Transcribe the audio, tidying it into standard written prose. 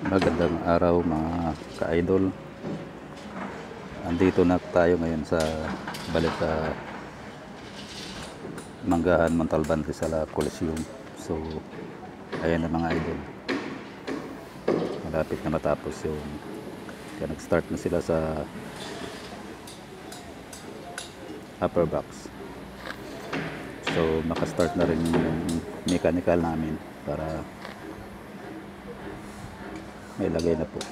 Magandang araw mga ka-idol. Andito na tayo ngayon sa balik sa Manggahan Montalban Rizal Coliseum. So ayan na mga idol, malapit na matapos yung kaya nag-start na sila sa upper box. So makastart na rin yung mechanical namin para may lagay na po.